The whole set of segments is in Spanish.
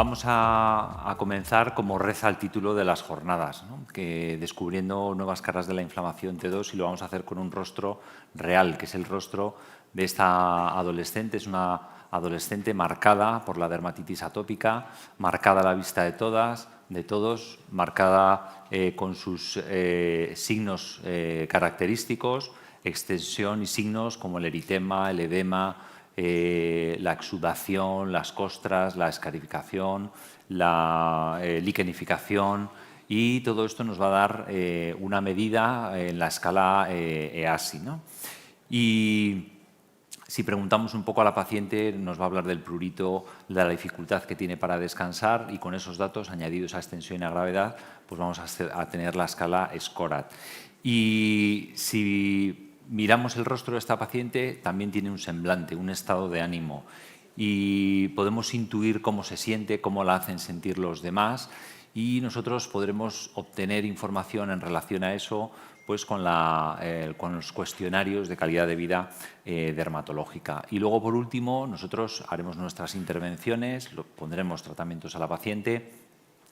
Vamos a comenzar como reza el título de las jornadas, ¿no? Que descubriendo nuevas caras de la inflamación T2, y lo vamos a hacer con un rostro real, que es el rostro de esta adolescente. Es una adolescente marcada por la dermatitis atópica, marcada a la vista de todos, marcada con sus signos característicos, extensión y signos como el eritema, el edema, la exudación, las costras, la escarificación, la liquenificación, y todo esto nos va a dar una medida en la escala EASI, ¿no? Y si preguntamos un poco a la paciente, nos va a hablar del prurito, de la dificultad que tiene para descansar, y con esos datos añadidos a extensión y a gravedad, pues vamos a tener la escala SCORAD. Y si miramos el rostro de esta paciente, también tiene un semblante, un estado de ánimo, y podemos intuir cómo se siente, cómo la hacen sentir los demás, y nosotros podremos obtener información en relación a eso pues con los cuestionarios de calidad de vida dermatológica. Y luego, por último, nosotros haremos nuestras intervenciones, pondremos tratamientos a la paciente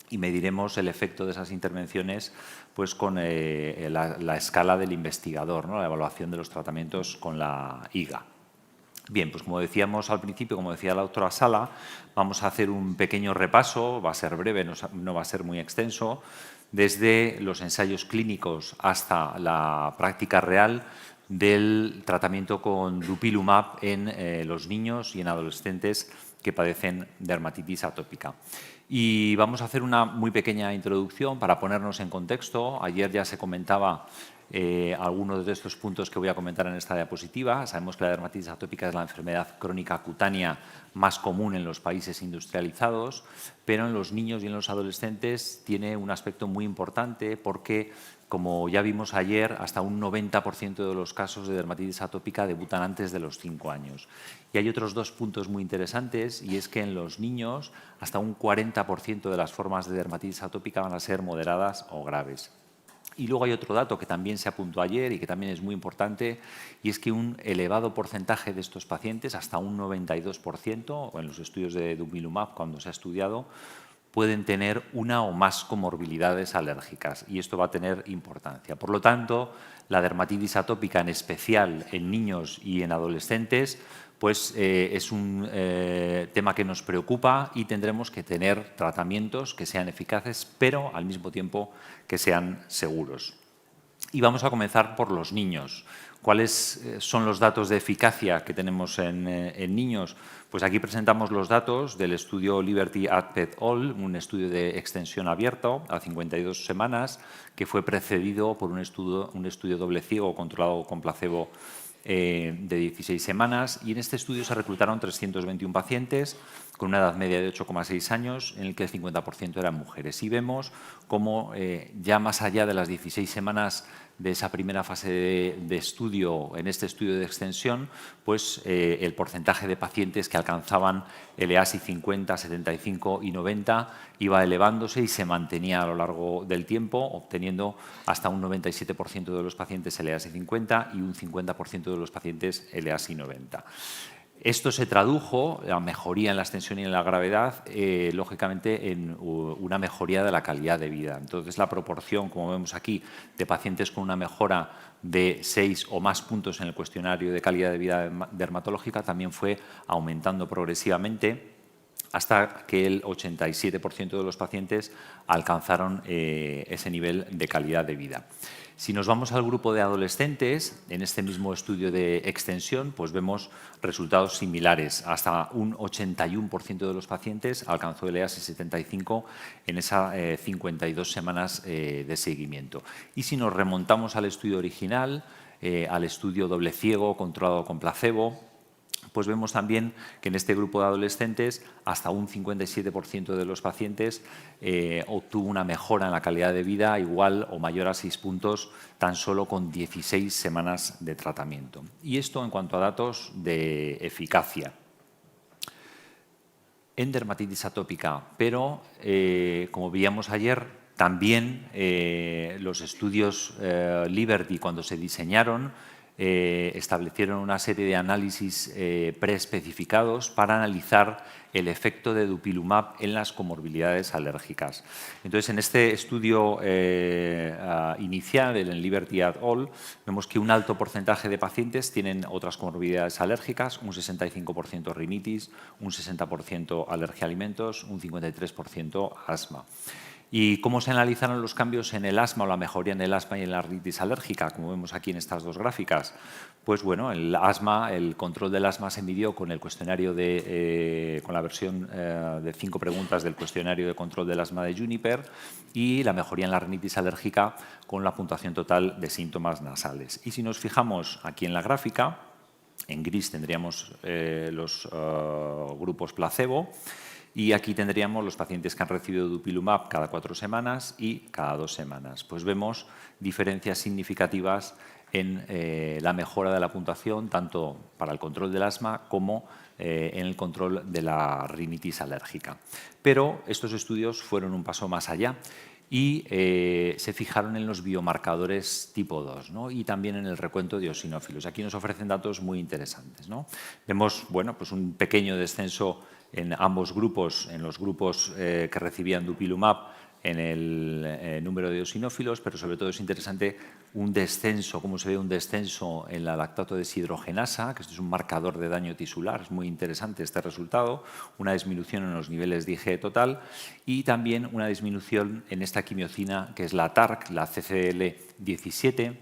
y mediremos el efecto de esas intervenciones pues con la escala del investigador, ¿no? La evaluación de los tratamientos con la IGA. Bien, pues como decíamos al principio, como decía la doctora Sala, vamos a hacer un pequeño repaso, va a ser breve, no va a ser muy extenso, desde los ensayos clínicos hasta la práctica real del tratamiento con dupilumab en los niños y en adolescentes que padecen dermatitis atópica. Y vamos a hacer una muy pequeña introducción para ponernos en contexto. Ayer ya se comentaba algunos de estos puntos que voy a comentar en esta diapositiva. Sabemos que la dermatitis atópica es la enfermedad crónica cutánea más común en los países industrializados, pero en los niños y en los adolescentes tiene un aspecto muy importante porque, como ya vimos ayer, hasta un 90% de los casos de dermatitis atópica debutan antes de los 5 años. Y hay otros dos puntos muy interesantes, y es que en los niños hasta un 40% de las formas de dermatitis atópica van a ser moderadas o graves. Y luego hay otro dato que también se apuntó ayer y que también es muy importante, y es que un elevado porcentaje de estos pacientes, hasta un 92%, en los estudios de dupilumab cuando se ha estudiado, pueden tener una o más comorbilidades alérgicas, y esto va a tener importancia. Por lo tanto, la dermatitis atópica, en especial en niños y en adolescentes, pues es un tema que nos preocupa, y tendremos que tener tratamientos que sean eficaces, pero al mismo tiempo que sean seguros. Y vamos a comenzar por los niños. ¿Cuáles son los datos de eficacia que tenemos en niños? Pues aquí presentamos los datos del estudio Liberty et al., un estudio de extensión abierto a 52 semanas, que fue precedido por un estudio doble ciego controlado con placebo de 16 semanas, y en este estudio se reclutaron 321 pacientes con una edad media de 8,6 años, en el que el 50% eran mujeres. Y vemos cómo ya más allá de las 16 semanas de esa primera fase de estudio, en este estudio de extensión, pues el porcentaje de pacientes que alcanzaban el EASI 50, 75 y 90 iba elevándose y se mantenía a lo largo del tiempo, obteniendo hasta un 97% de los pacientes el EASI 50 y un 50% de los pacientes el EASI 90. Esto se tradujo, la mejoría en la extensión y en la gravedad, lógicamente en una mejoría de la calidad de vida. Entonces, la proporción, como vemos aquí, de pacientes con una mejora de 6 o más puntos en el cuestionario de calidad de vida dermatológica también fue aumentando progresivamente, hasta que el 87% de los pacientes alcanzaron ese nivel de calidad de vida. Si nos vamos al grupo de adolescentes, en este mismo estudio de extensión, pues vemos resultados similares. Hasta un 81% de los pacientes alcanzó el EASI 75 en esas 52 semanas de seguimiento. Y si nos remontamos al estudio original, al estudio doble ciego controlado con placebo, pues vemos también que en este grupo de adolescentes hasta un 57% de los pacientes obtuvo una mejora en la calidad de vida igual o mayor a 6 puntos tan solo con 16 semanas de tratamiento. Y esto en cuanto a datos de eficacia en dermatitis atópica, pero como veíamos ayer, también los estudios Liberty, cuando se diseñaron, establecieron una serie de análisis preespecificados para analizar el efecto de dupilumab en las comorbilidades alérgicas. Entonces, en este estudio inicial, en Liberty et al., vemos que un alto porcentaje de pacientes tienen otras comorbilidades alérgicas, un 65% rinitis, un 60% alergia a alimentos, un 53% asma. ¿Y cómo se analizaron los cambios en el asma o la mejoría en el asma y en la rinitis alérgica, como vemos aquí en estas dos gráficas? Pues bueno, el control del asma se midió con el cuestionario con la versión de 5 preguntas del cuestionario de control del asma de Juniper, y la mejoría en la rinitis alérgica con la puntuación total de síntomas nasales. Y si nos fijamos aquí en la gráfica, en gris tendríamos los grupos placebo, y aquí tendríamos los pacientes que han recibido dupilumab cada 4 semanas y cada 2 semanas. Pues vemos diferencias significativas en la mejora de la puntuación, tanto para el control del asma como en el control de la rinitis alérgica. Pero estos estudios fueron un paso más allá y se fijaron en los biomarcadores tipo 2, ¿no? Y también en el recuento de eosinófilos. Aquí nos ofrecen datos muy interesantes, ¿no? Vemos pues un pequeño descenso en ambos grupos, en los grupos que recibían dupilumab, en el número de eosinófilos, pero sobre todo es interesante un descenso, cómo se ve un descenso en la lactato deshidrogenasa, que esto es un marcador de daño tisular, es muy interesante este resultado, una disminución en los niveles de IgE total y también una disminución en esta quimiocina que es la TARC, la CCL17,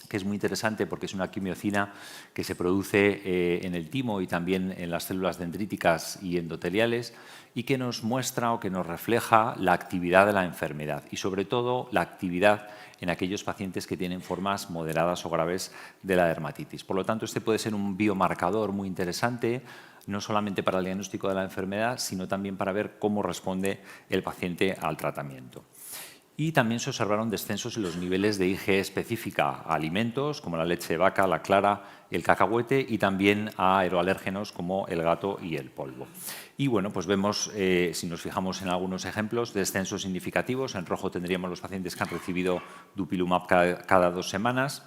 que es muy interesante porque es una quimiocina que se produce en el timo y también en las células dendríticas y endoteliales y que nos muestra o que nos refleja la actividad de la enfermedad y sobre todo la actividad en aquellos pacientes que tienen formas moderadas o graves de la dermatitis. Por lo tanto, este puede ser un biomarcador muy interesante, no solamente para el diagnóstico de la enfermedad, sino también para ver cómo responde el paciente al tratamiento. Y también se observaron descensos en los niveles de IgE específica a alimentos como la leche de vaca, la clara, el cacahuete y también a aeroalérgenos como el gato y el polvo. Y bueno, pues vemos, si nos fijamos en algunos ejemplos, descensos significativos. En rojo tendríamos los pacientes que han recibido dupilumab cada 2 semanas,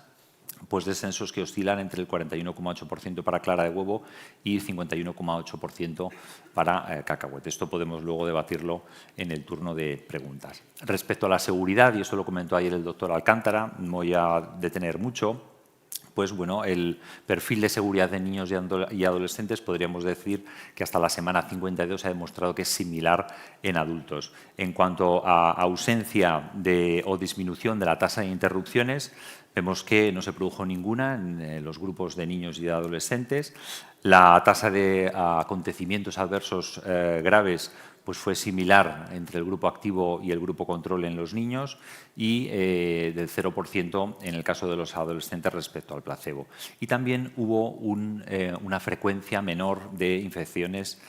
pues descensos que oscilan entre el 41,8% para clara de huevo y 51,8% para cacahuete. Esto podemos luego debatirlo en el turno de preguntas. Respecto a la seguridad, y eso lo comentó ayer el doctor Alcántara, no voy a detener mucho, pues bueno, el perfil de seguridad de niños y adolescentes podríamos decir que hasta la semana 52 ha demostrado que es similar en adultos. En cuanto a ausencia o disminución de la tasa de interrupciones, vemos que no se produjo ninguna en los grupos de niños y de adolescentes. La tasa de acontecimientos adversos graves pues fue similar entre el grupo activo y el grupo control en los niños y del 0% en el caso de los adolescentes respecto al placebo. Y también hubo una frecuencia menor de infecciones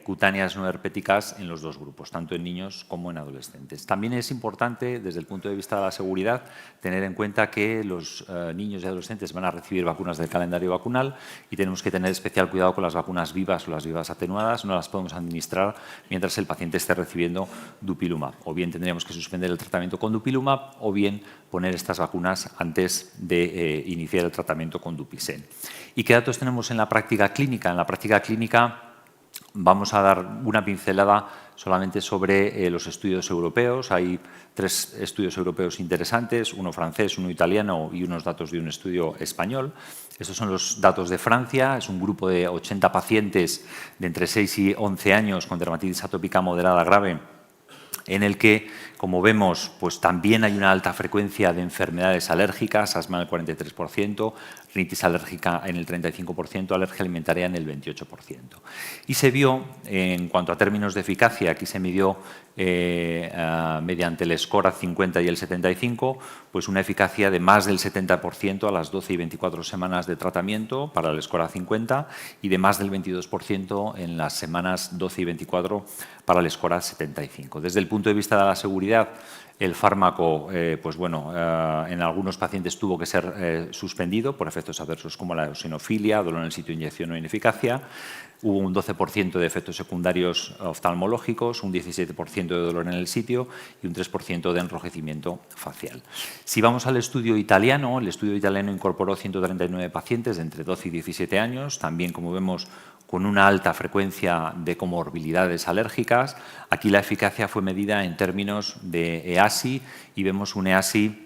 cutáneas no herpéticas en los dos grupos, tanto en niños como en adolescentes. También es importante, desde el punto de vista de la seguridad, tener en cuenta que los niños y adolescentes van a recibir vacunas del calendario vacunal y tenemos que tener especial cuidado con las vacunas vivas o las vivas atenuadas. No las podemos administrar mientras el paciente esté recibiendo dupilumab. O bien tendríamos que suspender el tratamiento con dupilumab o bien poner estas vacunas antes de iniciar el tratamiento con Dupixent. ¿Y qué datos tenemos en la práctica clínica? En la práctica clínica vamos a dar una pincelada solamente sobre los estudios europeos. Hay 3 estudios europeos interesantes, uno francés, uno italiano y unos datos de un estudio español. Estos son los datos de Francia. Es un grupo de 80 pacientes de entre 6 y 11 años con dermatitis atópica moderada grave, en el que, como vemos, pues también hay una alta frecuencia de enfermedades alérgicas, asma en el 43%, rinitis alérgica en el 35%, alergia alimentaria en el 28%. Y se vio, en cuanto a términos de eficacia, aquí se midió mediante el score 50 y el 75, pues una eficacia de más del 70% a las 12 y 24 semanas de tratamiento para el score 50 y de más del 22% en las semanas 12 y 24 para el score 75. Desde el punto de vista de la seguridad, el fármaco, pues bueno, en algunos pacientes tuvo que ser suspendido por efectos efectos adversos como la eosinofilia, dolor en el sitio de inyección o ineficacia. Hubo un 12% de efectos secundarios oftalmológicos, un 17% de dolor en el sitio y un 3% de enrojecimiento facial. Si vamos al estudio italiano, el estudio italiano incorporó 139 pacientes de entre 12 y 17 años, también, como vemos, con una alta frecuencia de comorbilidades alérgicas. Aquí la eficacia fue medida en términos de EASI y vemos un EASI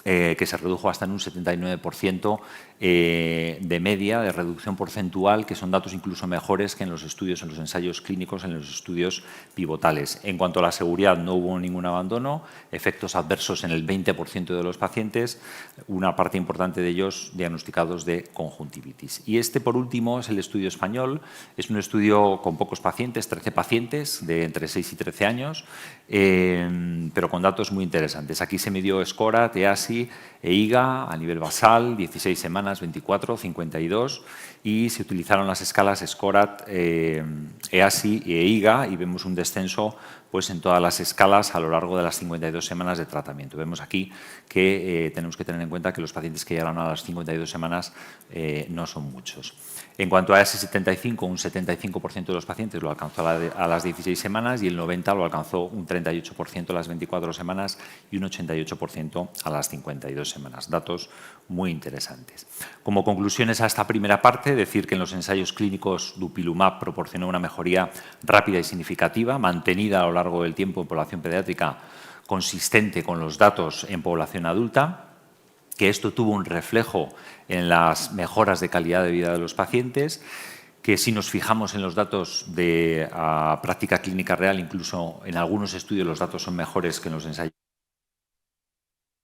que se redujo hasta en un 79% de media, de reducción porcentual, que son datos incluso mejores que en los estudios, en los ensayos clínicos, en los estudios pivotales. En cuanto a la seguridad, no hubo ningún abandono, efectos adversos en el 20% de los pacientes, una parte importante de ellos diagnosticados de conjuntivitis. Y este, por último, es el estudio español. Es un estudio con pocos pacientes, 13 pacientes de entre 6 y 13 años, pero con datos muy interesantes. Aquí se midió SCORAT, EASI e IGA a nivel basal, 16 semanas, 24, 52, y se utilizaron las escalas SCORAT, EASI e IGA, y vemos un descenso pues, en todas las escalas a lo largo de las 52 semanas de tratamiento. Vemos aquí que tenemos que tener en cuenta que los pacientes que llegaron a las 52 semanas no son muchos. En cuanto a EASI 75, un 75% de los pacientes lo alcanzó a las 16 semanas y el 90% lo alcanzó un 38% a las 24 semanas y un 88% a las 52 semanas. Datos muy interesantes. Como conclusiones a esta primera parte, decir que en los ensayos clínicos Dupilumab proporcionó una mejoría rápida y significativa, mantenida a lo largo del tiempo en población pediátrica, consistente con los datos en población adulta, que esto tuvo un reflejo en las mejoras de calidad de vida de los pacientes, que si nos fijamos en los datos de práctica clínica real, incluso en algunos estudios los datos son mejores que en los ensayos.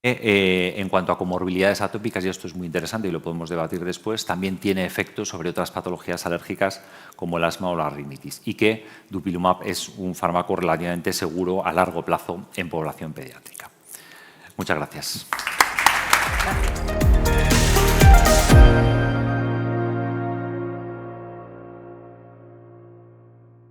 En cuanto a comorbilidades atópicas, y esto es muy interesante y lo podemos debatir después, también tiene efectos sobre otras patologías alérgicas como el asma o la rinitis, y que Dupilumab es un fármaco relativamente seguro a largo plazo en población pediátrica. Muchas gracias. Gracias.